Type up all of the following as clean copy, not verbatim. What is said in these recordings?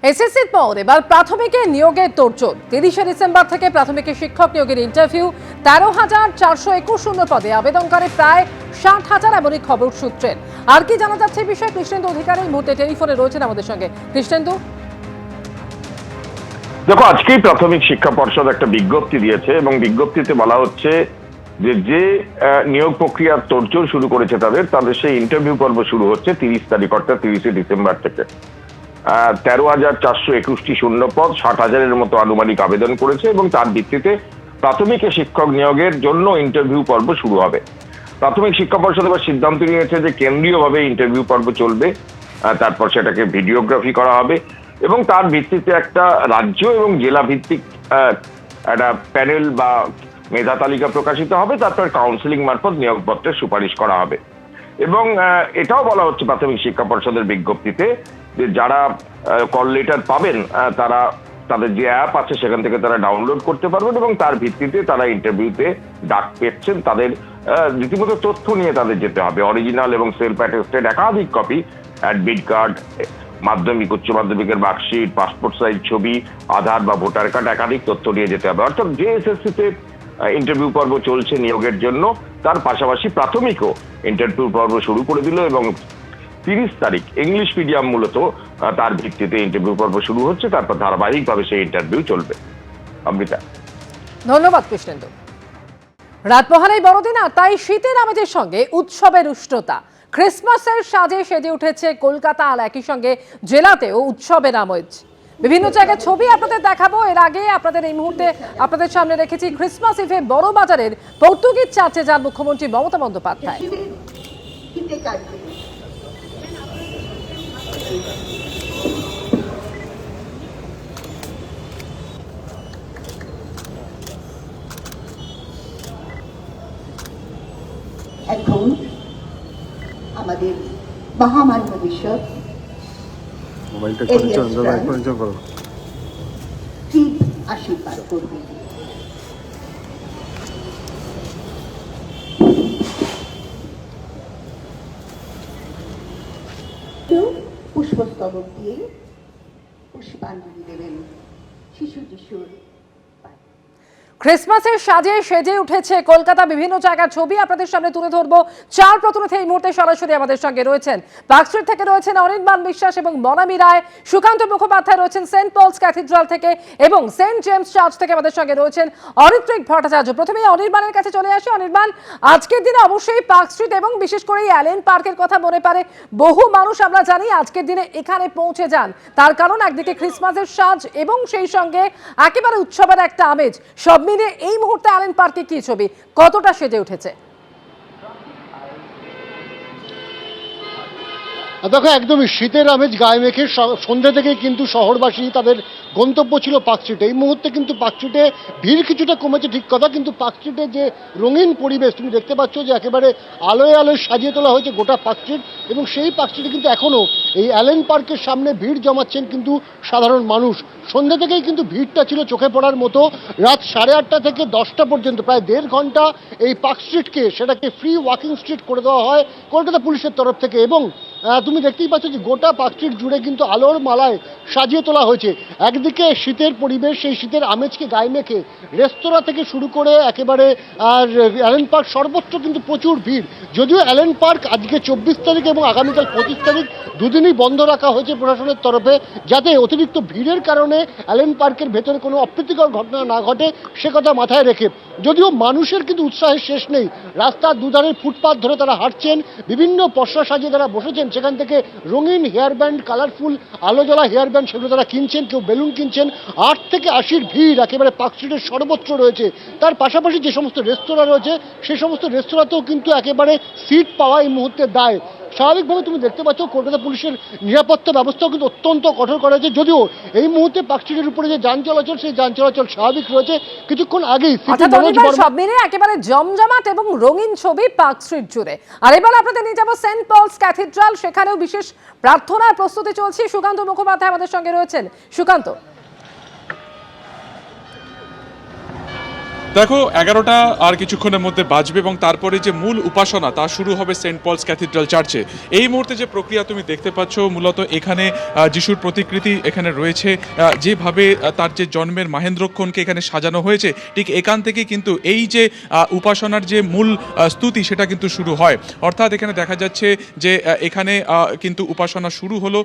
এসএসসির পর এবার প্রাথমিকে নিয়োগের তোড়জোড়। 30শে ডিসেম্বর থেকে প্রাথমিকে শিক্ষক নিয়োগের ইন্টারভিউ। 13,421 শূন্য পদে আবেদনকারী প্রায় 60,000 এমনই খবর সূত্রের। আর কি জানা যাচ্ছে এই বিষয়ে কৃষ্ণেন্দু অধিকারী এই মুহূর্তে টেলিফোনে রয়েছেন আমাদের সঙ্গে। কৃষ্ণেন্দু, দেখো, আজকেই প্রাথমিক শিক্ষা পর্ষদ একটা বিজ্ঞপ্তি দিয়েছে এবং বিজ্ঞপ্তিতে বলা হচ্ছে যে নিয়োগ প্রক্রিয়ার তোড়জোড় শুরু করেছে তাদের সেই ইন্টারভিউ পর্ব শুরু হচ্ছে 30 তারিখ অর্থাৎ 30শে ডিসেম্বর থেকে। 13,421টি শূন্য পদ, 60,000-এর মতো আনুমানিক আবেদন করেছে এবং তার ভিত্তিতে প্রাথমিকে শিক্ষক নিয়োগের জন্য ইন্টারভিউ পর্ব শুরু হবে। প্রাথমিক শিক্ষা পর্ষদ এবার সিদ্ধান্ত নিয়েছে যে কেন্দ্রীয়ভাবে ইন্টারভিউ পর্ব চলবে, তারপর সেটাকে ভিডিওগ্রাফি করা হবে এবং তার ভিত্তিতে একটা রাজ্য এবং জেলা ভিত্তিক একটা প্যানেল বা মেধা তালিকা প্রকাশিত হবে, তারপর কাউন্সিলিং মারফত নিয়োগপত্রের সুপারিশ করা হবে। এবং এটাও বলা হচ্ছে প্রাথমিক শিক্ষা পর্ষদের বিজ্ঞপ্তিতে যে যারা কল লেটার পাবেন তারা তাদের যে অ্যাপ আছে সেখান থেকে তারা ডাউনলোড করতে পারবেন এবং তার ভিত্তিতে তারা ইন্টারভিউতে ডাক পেয়েছেন। তাদের রীতিমতো তথ্য নিয়ে তাদের যেতে হবে, অরিজিনাল এবং সেলফ অ্যাটেস্টেড একাধিক কপি, অ্যাডমিট কার্ড, মাধ্যমিক উচ্চ মাধ্যমিকের মার্কশিট, পাসপোর্ট সাইজ ছবি, আধার বা ভোটার কার্ড, একাধিক তথ্য নিয়ে যেতে হবে। অর্থাৎ যে এসএসসিতে ইন্টারভিউ পর্ব চলছে নিয়োগের জন্য, তার পাশাপাশি প্রাথমিকও ইন্টারভিউ পর্ব শুরু করে দিল এবং 30 তারিখ ইংলিশ মিডিয়াম মূলত তার ভিত্তিতে ইন্টারভিউ পর্ব শুরু হচ্ছে, তারপর ধারাবাহিকভাবে সেই ইন্টারভিউ চলবে। অমৃতা, ধন্যবাদ কৃষ্ণেন্দু। রাত পোহালেই বড়দিন, আর তাই শীতের আমেজের সঙ্গে উৎসবের উষ্ণতা। ক্রিসমাসের সাজে সেজে উঠেছে কলকাতা, আর একই সঙ্গে জেলাতেও উৎসবের আমেজ। বিভিন্ন জায়গায় ছবি আপনাদের দেখাবো। এর আগে আপনাদের এই মুহূর্তে আপনাদের সামনে রেখেছি ক্রিসমাস ইভে বড় বাজারের পর্তুগিজ চার্চে যান মুখ্যমন্ত্রী মমতা বন্দ্যোপাধ্যায়। এখন আমাদের মহামান্য বিশ্বক ঠিক আশীর্বাদ করবে। পুষ্পস্তবক দিয়ে পুষ্পাঞ্জলি দেবেন শিশু কিশোর। ক্রিসমাসের সাজে সেজে উঠেছে কলকাতা, বিভিন্ন জায়গার ছবি আপনাদের সামনে তুলে ধরবো। চার প্রতিনিধি এই মুহূর্তে সরাসরি আমাদের সঙ্গে রয়েছেন। পার্কস্ট্রিট থেকে রয়েছেন অনির্বাণ বিশ্বাস এবং মনামি রায়, সুকান্ত মুখোপাধ্যায় রয়েছেন সেন্ট পলস ক্যাথিড্রাল থেকে এবং সেন্ট জেমস চার্চ থেকে আমাদের সঙ্গে রয়েছেন অরিত্রিক ভট্টাচার্য। প্রথমেই অনির্বাণের কাছে চলে আসি। অনির্বাণ, আজকের দিনে অবশ্যই পার্কস্ট্রিট এবং বিশেষ করে অ্যালেন পার্কের কথা মনে পারে বহু মানুষ, আমরা জানি আজকের দিনে এখানে পৌঁছে যান। তার কারণ একদিকে ক্রিসমাসের সাজ এবং সেই সঙ্গে একেবারে উৎসবের একটা আমেজ। সব মিলে এই মুহূর্তে অ্যালেন পার্কে কি ছবি, কতটা সেজে উঠেছে? দেখো, একদমই শীতের আমেজ গায়ে মেখে সন্ধ্যা থেকেই কিন্তু শহরবাসী তাদের গন্তব্য ছিল পার্কস্ট্রিটে। এই মুহূর্তে কিন্তু পার্কস্ট্রিটে ভিড় কিছুটা কমেছে ঠিক কথা, কিন্তু পার্কস্ট্রিটে যে রঙিন পরিবেশ তুমি দেখতে পাচ্ছ যে একেবারে আলোয় আলোয় সাজিয়ে তোলা হয়েছে গোটা পার্কস্ট্রিট, এবং সেই পার্কস্ট্রিটে কিন্তু এখনও এই অ্যালেন পার্কের সামনে ভিড় জমাচ্ছেন কিন্তু সাধারণ মানুষ। সন্ধ্যা থেকেই কিন্তু ভিড়টা ছিল চোখে পড়ার মতো। রাত 8:30 থেকে 10টা পর্যন্ত প্রায় 1.5 ঘন্টা এই পার্কস্ট্রিটকে সেটাকে ফ্রি ওয়াকিং স্ট্রিট করে দেওয়া হয় কলকাতা পুলিশের তরফ থেকে, এবং তুমি দেখতেই পাচ্ছ যে গোটা পার্কস্ট্রিট জুড়ে কিন্তু আলোর মালায় সাজিয়ে তোলা হয়েছে। একদিকে শীতের পরিবেশ, সেই শীতের আমেজকে গায়ে মেখে রেস্তোরাঁ থেকে শুরু করে একেবারে আর অ্যালেন পার্ক সর্বত্র কিন্তু প্রচুর ভিড়। যদিও অ্যালেন পার্ক আজকে 24 তারিখ এবং আগামীকাল 25 তারিখ দুদিনই বন্ধ রাখা হয়েছে প্রশাসনের তরফে, যাতে অতিরিক্ত ভিড়ের কারণে অ্যালেন পার্কের ভেতরে কোনো অপ্রীতিকর ঘটনা না ঘটে সে কথা মাথায় রেখে। যদিও মানুষের কিন্তু উৎসাহের শেষ নেই, রাস্তার দুধারের ফুটপাথ ধরে তারা হাঁটছেন, বিভিন্ন পসরা সাজিয়ে তারা বসেছেন, সেখান থেকে রঙিন হেয়ার ব্যান্ড, কালারফুল আলো জ্বলা হেয়ার ব্যান্ড সেগুলো তারা কিনছেন, কেউ বেলুন কিনছেন। 8 থেকে 80 ভিড় একেবারে পার্কস্ট্রিটের সর্বত্র রয়েছে। তার পাশাপাশি যে সমস্ত রেস্তোরাঁ রয়েছে সেই সমস্ত রেস্তোরাঁতেও কিন্তু একেবারে সিট পাওয়া এই মুহূর্তে দায়। স্বাভাবিকভাবে তুমি দেখতে পাচ্ছ কলকাতা পুলিশের নিরাপত্তা ব্যবস্থাও কিন্তু অত্যন্ত কঠোর করা হয়েছে। যদিও এই মুহূর্তে পার্কস্ট্রিটের উপরে যে যান চলাচল সেই যান চলাচল স্বাভাবিক রয়েছে। কিছুক্ষণ আগেই সব মিলে একেবারে জমজমাট এবং রঙিন ছবি পার্কস্ট্রিট জুড়ে। আর এবার আপনাদের নিয়ে যাবো সেন্ট পলস ক্যাথিড্রাল, সেখানেও বিশেষ প্রার্থনার প্রস্তুতি চলছে। সুকান্ত মুখোপাধ্যায় আমাদের সঙ্গে রয়েছেন। সুকান্ত, দেখো 11টা আর কিছুক্ষণের মধ্যে বাজবে এবং তারপরে যে মূল উপাসনা তা শুরু হবে সেন্ট পলস ক্যাথিড্রাল চার্চে। এই মুহূর্তে যে প্রক্রিয়া তুমি দেখতে পাচ্ছ, মূলত এখানে যিশুর প্রতিকৃতি এখানে রয়েছে, যেভাবে তার যে জন্মের মাহেন্দ্রক্ষণকে এখানে সাজানো হয়েছে, ঠিক এখান থেকে কিন্তু এই যে উপাসনার যে মূল স্তুতি সেটা কিন্তু শুরু হয়। অর্থাৎ এখানে দেখা যাচ্ছে যে এখানে কিন্তু উপাসনা শুরু হলো,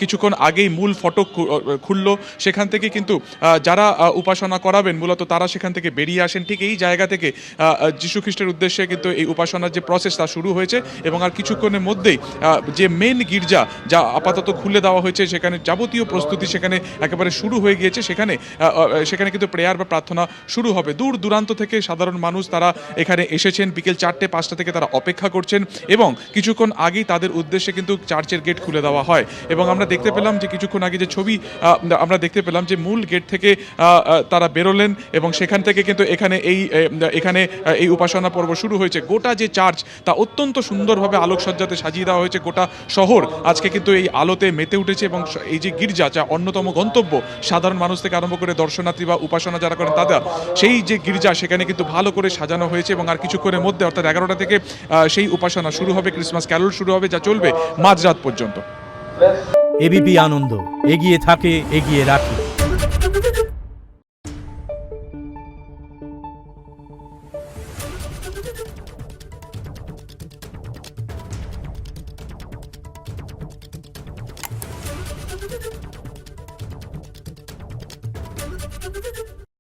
কিছুক্ষণ আগেই মূল ফটক খুললো, সেখান থেকে কিন্তু যারা উপাসনা করাবেন মূলত তারা সেখান থেকে বেরিয়ে আসেন। ঠিক এই জায়গা থেকে যীশু খ্রিস্টের উদ্দেশ্যে কিন্তু এই উপাসনার যে প্রসেস তা শুরু হয়েছে এবং আর কিছুক্ষণের মধ্যেই যে মেন গির্জা যা আপাতত খুলে দেওয়া হয়েছে, সেখানে যাবতীয় প্রস্তুতি সেখানে একেবারে শুরু হয়ে গিয়েছে। সেখানে কিন্তু প্রেয়ার বা প্রার্থনা শুরু হবে। দূর দূরান্ত থেকে সাধারণ মানুষ তারা এখানে এসেছেন, বিকেল 4টে-5টা থেকে তারা অপেক্ষা করছেন এবং কিছুক্ষণ আগেই তাদের উদ্দেশ্যে কিন্তু চার্চের গেট খুলে দেওয়া হয়। এবং আমরা দেখতে পেলাম যে কিছুক্ষণ আগে যে ছবি আমরা দেখতে পেলাম যে মূল গেট থেকে তারা বেরোলেন এবং সেখান থেকে কিন্তু এখানে এই উপাসনা পর্ব শুরু হয়েছে। গোটা যে চার্চ তা অত্যন্ত সুন্দরভাবে আলোকসজ্জাতে সাজিয়ে দেওয়া হয়েছে। গোটা শহর আজকে কিন্তু এই আলোতে মেতে উঠেছে এবং এই যে গির্জা, যা অন্যতম গন্তব্য সাধারণ মানুষ থেকে আরম্ভ করে দর্শনার্থী বা উপাসনা যারা করেন তাদের, সেই যে গির্জা সেখানে কিন্তু ভালো করে সাজানো হয়েছে এবং আর কিছুক্ষণের মধ্যে অর্থাৎ 11টা থেকে সেই উপাসনা শুরু হবে, ক্রিসমাস ক্যারল শুরু হবে, যা চলবে মাঝরাত পর্যন্ত। এবিপি আনন্দ, এগিয়ে থাকে, এগিয়ে রাখে।